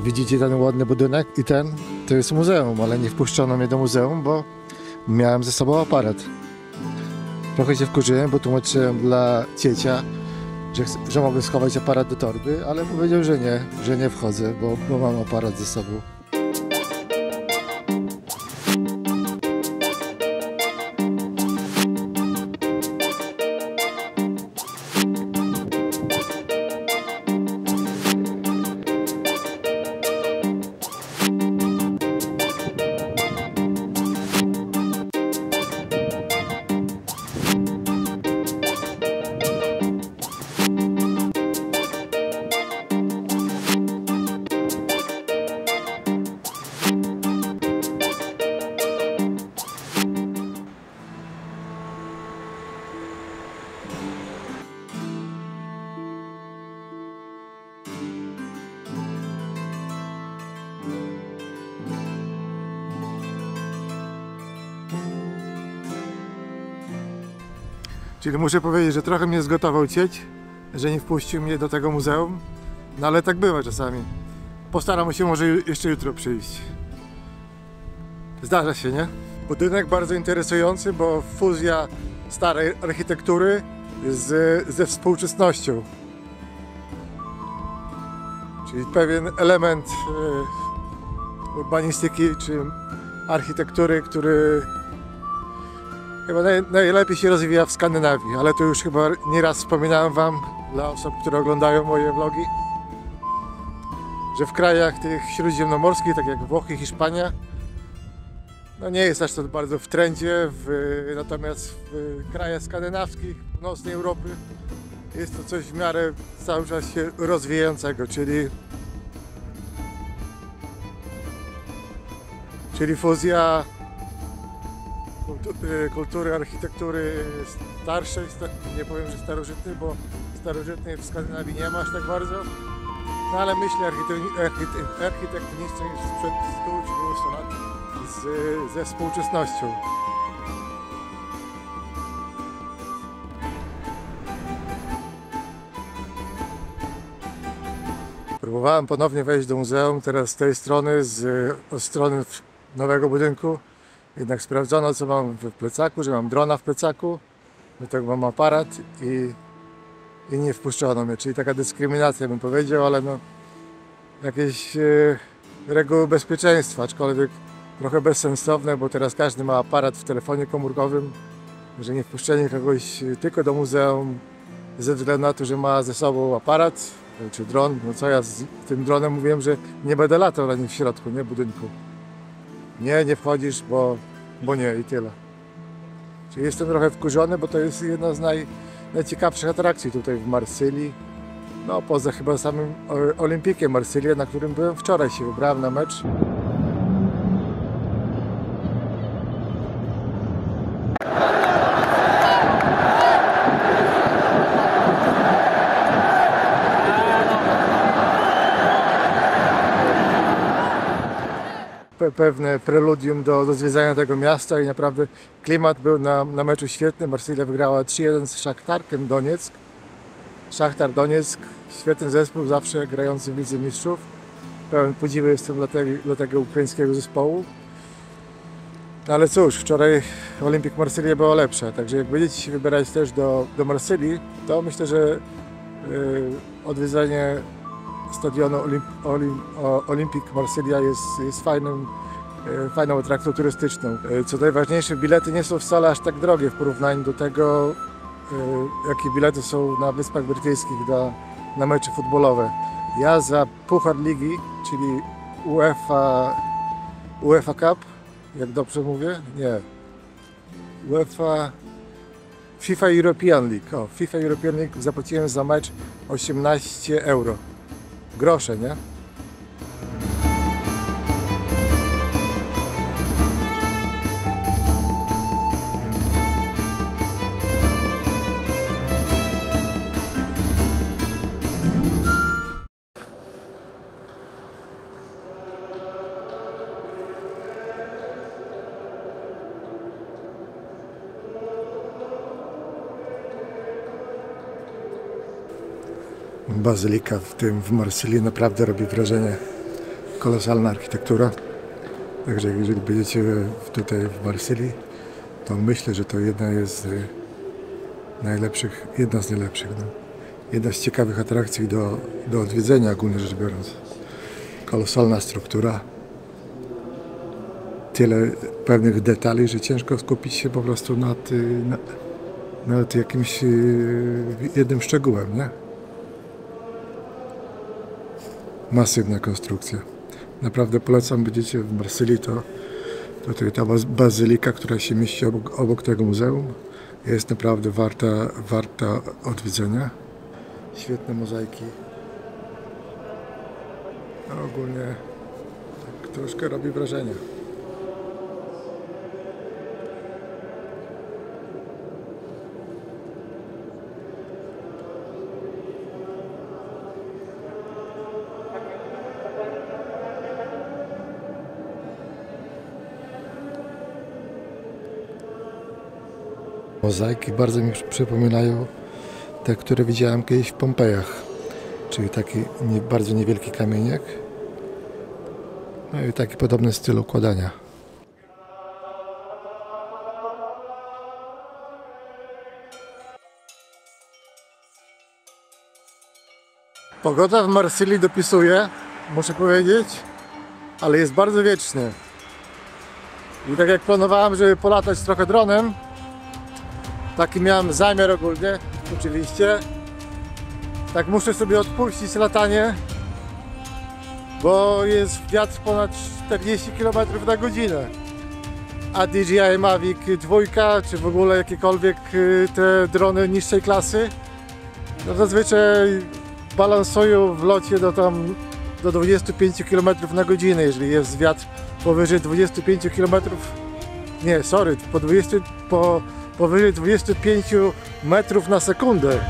Widzicie ten ładny budynek i to jest muzeum, ale nie wpuszczono mnie do muzeum, bo miałem ze sobą aparat. Trochę się wkurzyłem, bo tłumaczyłem dla ciecia, że mogę schować aparat do torby, ale powiedział, że nie wchodzę, bo mam aparat ze sobą. Czyli muszę powiedzieć, że trochę mnie zgotował cieć, że nie wpuścił mnie do tego muzeum, no ale tak bywa czasami. Postaram się może jeszcze jutro przyjść. Zdarza się, nie? Budynek bardzo interesujący, bo fuzja starej architektury ze współczesnością. Czyli pewien element urbanistyki czy architektury, który chyba najlepiej się rozwija w Skandynawii, ale to już chyba nieraz wspominałem wam, dla osób, które oglądają moje vlogi, że w krajach tych śródziemnomorskich, tak jak Włochy, Hiszpania, no nie jest aż to bardzo w trendzie, natomiast w krajach skandynawskich, północnej Europy jest to coś w miarę cały czas się rozwijającego, czyli fuzja kultury, architektury starszej, nie powiem, że starożytnej, bo starożytnej w Skandynawii nie ma aż tak bardzo, no ale myśli architektonicznej sprzed 100 czy 200 lat ze współczesnością. Próbowałem ponownie wejść do muzeum, teraz z tej strony, od strony nowego budynku. Jednak sprawdzono, co mam w plecaku, że mam drona w plecaku, do tego mam aparat i nie wpuszczono mnie, czyli taka dyskryminacja bym powiedział, ale no jakieś reguły bezpieczeństwa, aczkolwiek trochę bezsensowne, bo teraz każdy ma aparat w telefonie komórkowym, że nie wpuszczenie kogoś tylko do muzeum ze względu na to, że ma ze sobą aparat czy dron, no co ja z tym dronem mówiłem, że nie będę latał na nim w środku, nie budynku. Nie wchodzisz, bo nie i tyle. Czyli jestem trochę wkurzony, bo to jest jedna z najciekawszych atrakcji tutaj w Marsylii. No poza chyba samym Olimpikiem Marsylia, na którym byłem wczoraj, się wybrałem na mecz. Pewne preludium do zwiedzania tego miasta i naprawdę klimat był na meczu świetny. Marsylia wygrała 3-1 z Szachtarkiem Donieck. Szachtar Donieck, świetny zespół, zawsze grający w Lidze Mistrzów. Pełen podziwu jestem dla tego ukraińskiego zespołu. No ale cóż, wczoraj Olimpik Marsylia była lepsza, także jak będziecie się wybierać też do Marsylii, to myślę, że odwiedzanie stadionu Olimpik Marsylia jest fajną atrakcją turystyczną. Co najważniejsze, bilety nie są wcale aż tak drogie w porównaniu do tego, jakie bilety są na Wyspach Brytyjskich na mecze futbolowe. Ja za Puchar Ligi, czyli UEFA Cup, jak dobrze mówię? Nie. FIFA European League. FIFA European League zapłaciłem za mecz 18 euro. Grosze, nie? Bazylika w Marsylii naprawdę robi wrażenie. Kolosalna architektura. Także jeżeli będziecie tutaj w Marsylii, to myślę, że to jedna z najlepszych. No. Jedna z ciekawych atrakcji do odwiedzenia, ogólnie rzecz biorąc. Kolosalna struktura. Tyle pewnych detali, że ciężko skupić się po prostu nad jakimś jednym szczegółem, nie? Masywna konstrukcja. Naprawdę polecam, będziecie w Marsylii, to tutaj ta bazylika, która się mieści obok tego muzeum, jest naprawdę warta odwiedzenia. Świetne mozaiki. No, ogólnie tak troszkę robi wrażenie. Mozaiki bardzo mi przypominają te, które widziałem kiedyś w Pompejach, czyli taki bardzo niewielki kamieniek, no i taki podobny styl układania. Pogoda w Marsylii dopisuje, muszę powiedzieć, ale jest bardzo wiecznie. I tak jak planowałem, żeby polatać trochę dronem, taki miałem zamiar ogólnie, oczywiście. Tak muszę sobie odpuścić latanie, bo jest wiatr ponad 40 km na godzinę. A DJI Mavic 2, czy w ogóle jakiekolwiek te drony niższej klasy, no zazwyczaj balansują w locie do 25 km na godzinę, jeżeli jest wiatr powyżej 25 km, nie, sorry, powyżej 25 metrów na sekundę.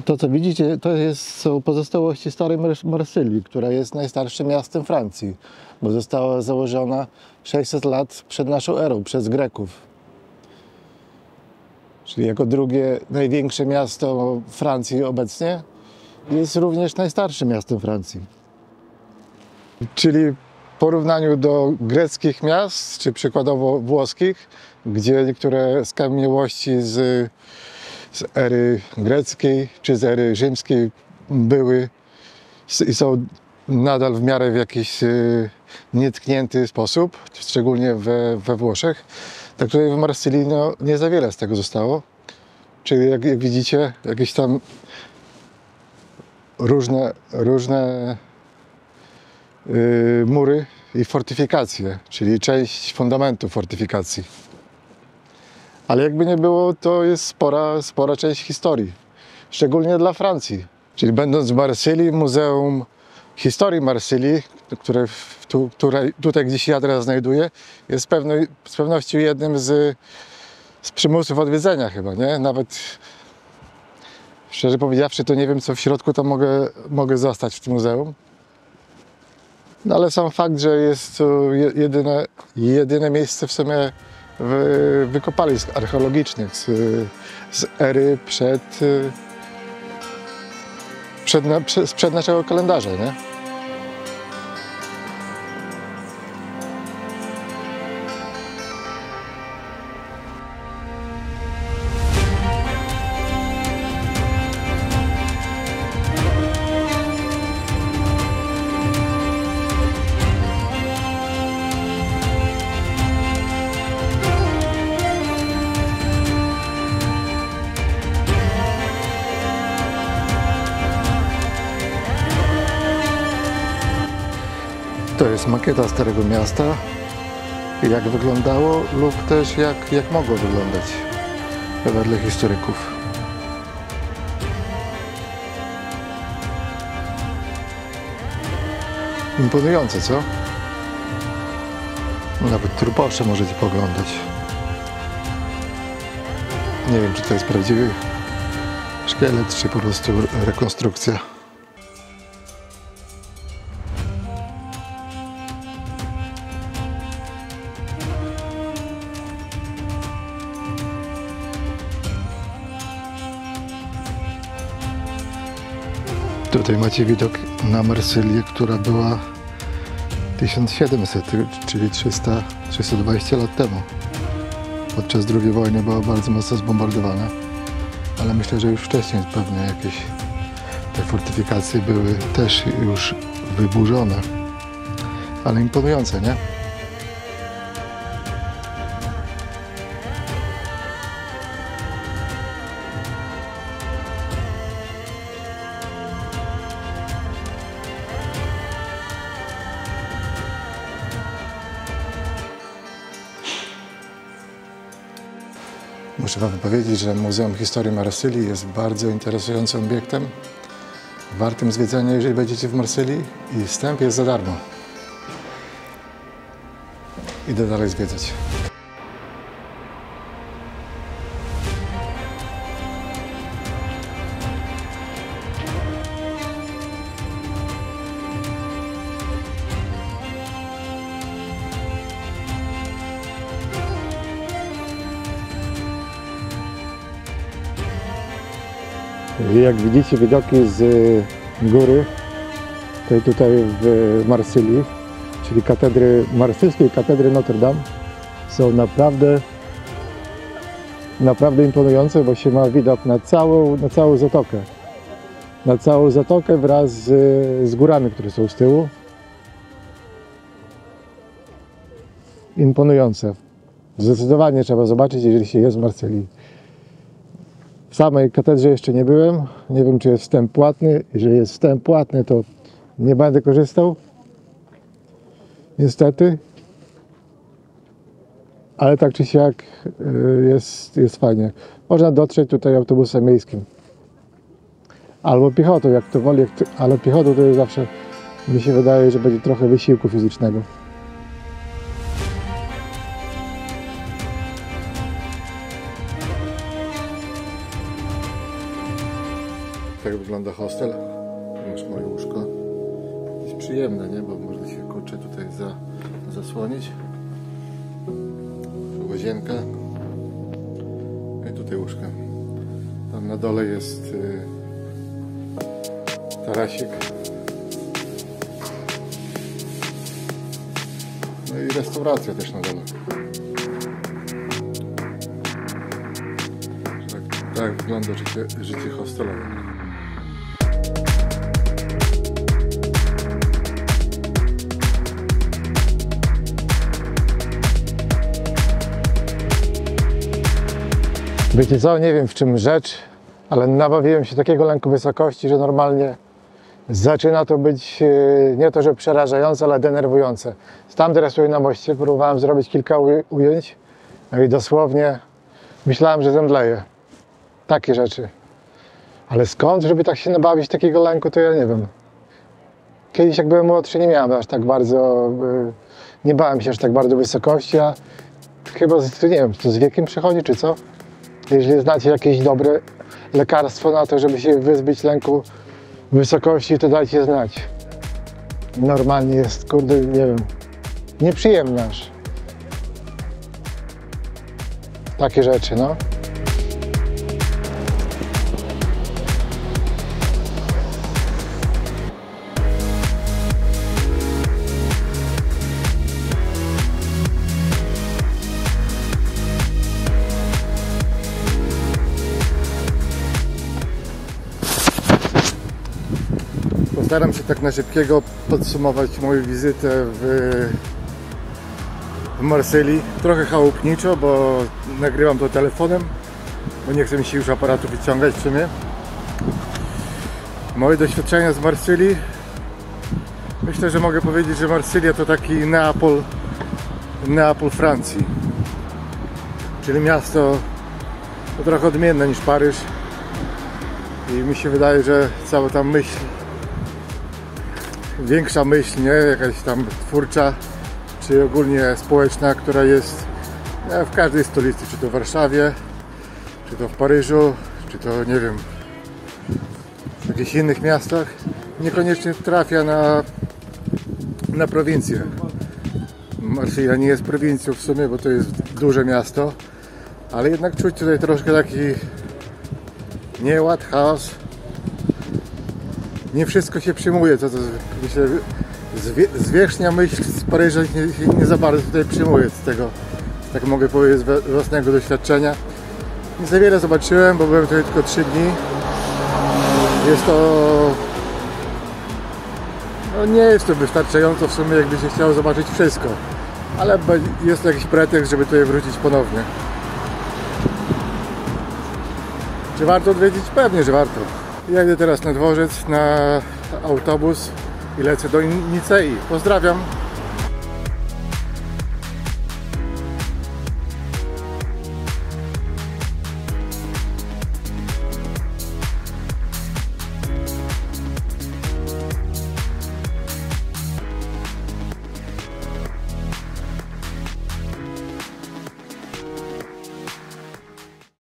To, co widzicie, są pozostałości starej Marsylii, która jest najstarszym miastem Francji, bo została założona 600 lat przed naszą erą, przez Greków. Czyli jako drugie największe miasto Francji obecnie, jest również najstarszym miastem Francji. Czyli w porównaniu do greckich miast, czy przykładowo włoskich, gdzie niektóre skamieniałości z ery greckiej czy z ery rzymskiej były i są nadal w miarę w jakiś nietknięty sposób, szczególnie we Włoszech. Tak tutaj w Marsylii no, nie za wiele z tego zostało. Czyli jak widzicie, jakieś tam różne mury i fortyfikacje, czyli część fundamentu fortyfikacji. Ale jakby nie było, to jest spora część historii, szczególnie dla Francji. Czyli będąc w Marsylii, Muzeum Historii Marsylii, które tutaj gdzieś ja teraz znajduję, jest z pewnością jednym z przymusów odwiedzenia chyba, nie? Nawet szczerze powiedziawszy, to nie wiem, co w środku tam mogę zastać w tym muzeum. No ale sam fakt, że jest to jedyne miejsce w sumie wykopalisk archeologicznych z ery sprzed naszego kalendarza, nie? To jest makieta Starego Miasta, jak wyglądało lub też jak mogło wyglądać wedle historyków. Imponujące, co? Nawet turbosze możecie poglądać. Nie wiem, czy to jest prawdziwy Szkielet czy po prostu rekonstrukcja. Tutaj macie widok na Marsylię, która była 1700, czyli 320 lat temu. Podczas II wojny była bardzo mocno zbombardowana, ale myślę, że już wcześniej pewnie jakieś te fortyfikacje były też już wyburzone, ale imponujące, nie? Muszę Wam powiedzieć, że Muzeum Historii Marsylii jest bardzo interesującym obiektem, wartym zwiedzenia, jeżeli będziecie w Marsylii, i wstęp jest za darmo. Idę dalej zwiedzać. Jak widzicie widoki z góry, tutaj w Marsylii, czyli marsylskiej katedry Notre Dame, są naprawdę imponujące, bo się ma widok na całą zatokę. Na całą zatokę wraz z górami, które są z tyłu. Imponujące. Zdecydowanie trzeba zobaczyć, jeżeli się jest w Marsylii. W samej katedrze jeszcze nie byłem. Nie wiem, czy jest wstęp płatny. Jeżeli jest wstęp płatny, to nie będę korzystał. Niestety. Ale tak czy siak jest fajnie. Można dotrzeć tutaj autobusem miejskim. Albo piechotą, jak to woli. Ale piechotą to jest zawsze, mi się wydaje, że będzie trochę wysiłku fizycznego. Tak wygląda hostel. Masz moje łóżko. Jest przyjemne, nie? Bo można się kurczę tutaj zasłonić. Łazienka. I tutaj łóżko. Tam na dole jest tarasik. No i restauracja też na dole. Tak wygląda życie hostelowe. Wiecie co, nie wiem w czym rzecz, ale nabawiłem się takiego lęku wysokości, że normalnie zaczyna to być nie to, że przerażające, ale denerwujące. Tam teraz na moście próbowałem zrobić kilka ujęć, no i dosłownie myślałem, że zemdleję. Takie rzeczy. Ale skąd, żeby tak się nabawić takiego lęku, to ja nie wiem. Kiedyś jak byłem młodszy, nie miałem aż tak bardzo, nie bałem się aż tak bardzo wysokości, a chyba, nie wiem, to z wiekiem przychodzi, czy co? Jeżeli znacie jakieś dobre lekarstwo na to, żeby się wyzbyć lęku wysokości, to dajcie znać. Normalnie jest, kurde, nie wiem, nieprzyjemne aż. Takie rzeczy, no. Postaram się tak na szybkiego podsumować moją wizytę w Marsylii. Trochę chałupniczo, bo nagrywam to telefonem, bo nie chcę mi się już aparatu wyciągać w sumie. Moje doświadczenia z Marsylii. Myślę, że mogę powiedzieć, że Marsylia to taki Neapol Francji. Czyli miasto to trochę odmienne niż Paryż. I mi się wydaje, że cała ta myśl, większa myśl, nie? Jakaś tam twórcza, czy ogólnie społeczna, która jest w każdej stolicy, czy to w Warszawie, czy to w Paryżu, czy to, nie wiem, w jakichś innych miastach, niekoniecznie trafia na prowincję. Marsylija nie jest prowincją w sumie, bo to jest duże miasto, ale jednak czuć tutaj troszkę taki nieład, chaos. Nie wszystko się przyjmuje, to myślę, zwierzchnia myśl z Paryża nie za bardzo tutaj przyjmuje z tego, tak mogę powiedzieć, z własnego doświadczenia. Nie za wiele zobaczyłem, bo byłem tutaj tylko 3 dni. Jest to... No nie jest to wystarczająco w sumie, jakby się chciało zobaczyć wszystko. Ale jest to jakiś pretekst, żeby tutaj wrócić ponownie. Czy warto odwiedzić? Pewnie, że warto. Ja idę teraz na dworzec, na autobus i lecę do Nicei. Pozdrawiam!